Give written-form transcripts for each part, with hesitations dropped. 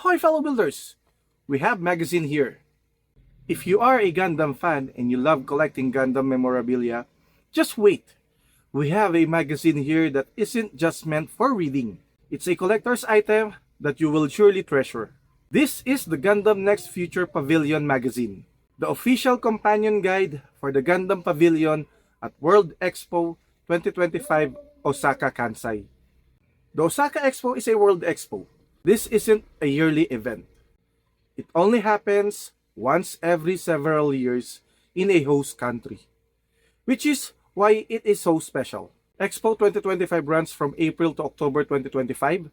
Ahoy fellow builders! We have magazine here. If you are a Gundam fan and you love collecting Gundam memorabilia, just wait. We have a magazine here that isn't just meant for reading. It's a collector's item that you will surely treasure. This is the Gundam Next Future Pavilion magazine, the official companion guide for the Gundam Pavilion at World Expo 2025 Osaka, Kansai. The Osaka Expo is a world expo. This isn't a yearly event. It only happens once every several years in a host country, which is why it is so special. Expo 2025 runs from April to October 2025.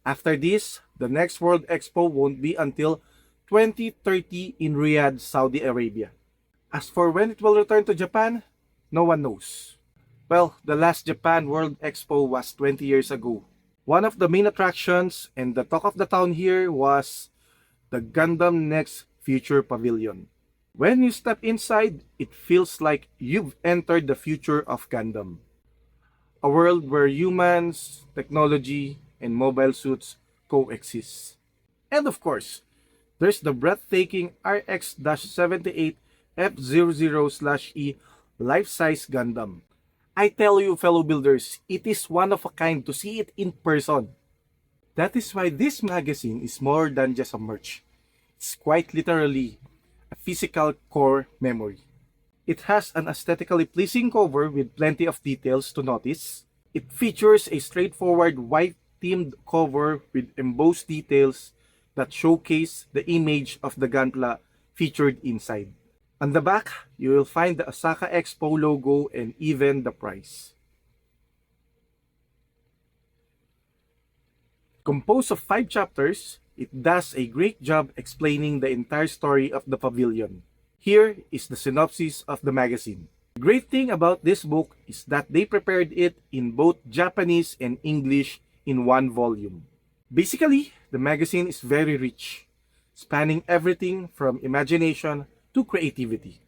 After this, the next World Expo won't be until 2030 in Riyadh, Saudi Arabia. As for when it will return to Japan, no one knows. Well, the last Japan World Expo was 20 years ago. One of the main attractions and the talk of the town here was the Gundam Next Future Pavilion. When you step inside, it feels like you've entered the future of Gundam. A world where humans, technology, and mobile suits coexist. And of course, there's the breathtaking RX-78 F00/E life-size Gundam. I tell you fellow builders, it is one of a kind to see it in person. That is why this magazine is more than just a merch. It's quite literally a physical core memory. It has an aesthetically pleasing cover with plenty of details to notice. It features a straightforward white-themed cover with embossed details that showcase the image of the Gunpla featured inside. On the back, you will find the Osaka Expo logo and even the price. Composed of 5 chapters, it does a great job explaining the entire story of the pavilion. Here is the synopsis of the magazine. The great thing about this book is that they prepared it in both Japanese and English in one volume. Basically, the magazine is very rich, spanning everything from imagination to creativity.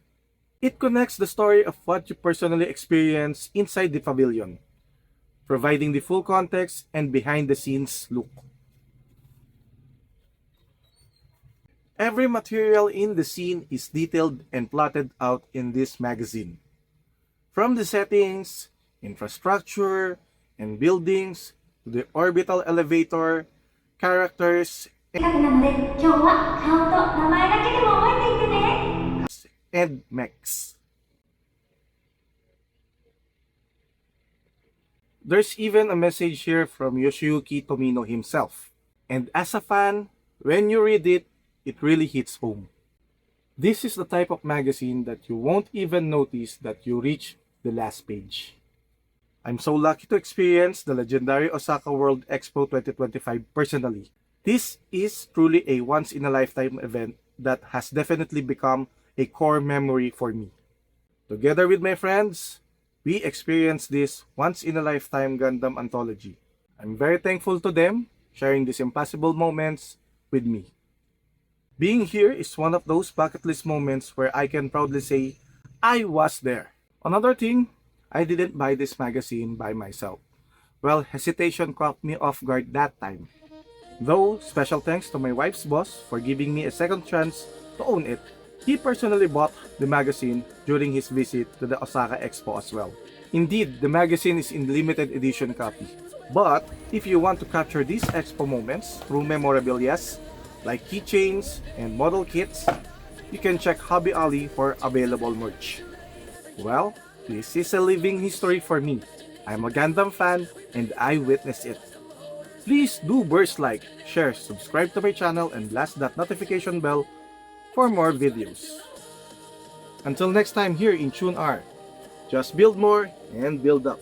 It connects the story of what you personally experience inside the pavilion, providing the full context and behind-the-scenes look. Every material in the scene is detailed and plotted out in this magazine. From the settings, infrastructure, and buildings, to the orbital elevator, characters, and mechs. There's even a message here from Yoshiyuki Tomino himself. And as a fan, when you read it, it really hits home. This is the type of magazine that you won't even notice that you reach the last page. I'm so lucky to experience the legendary Osaka World Expo 2025 personally. This is truly a once-in-a-lifetime event that has definitely become a core memory for me. Together with my friends, we experienced this once-in-a-lifetime Gundam anthology. I'm very thankful to them sharing these impossible moments with me. Being here is one of those bucket list moments where I can proudly say, I was there. Another thing, I didn't buy this magazine by myself. Well, hesitation caught me off guard that time. Though, special thanks to my wife's boss for giving me a second chance to own it. He personally bought the magazine during his visit to the Osaka Expo as well. Indeed, the magazine is in limited edition copy. But, if you want to capture these expo moments through memorabilias, like keychains and model kits, you can check Hobby Alley for available merch. Well, this is a living history for me. I'm a Gundam fan and I witnessed it. Please do burst like, share, subscribe to my channel and blast that notification bell for more videos. Until next time here in Tune R, just build more and build up.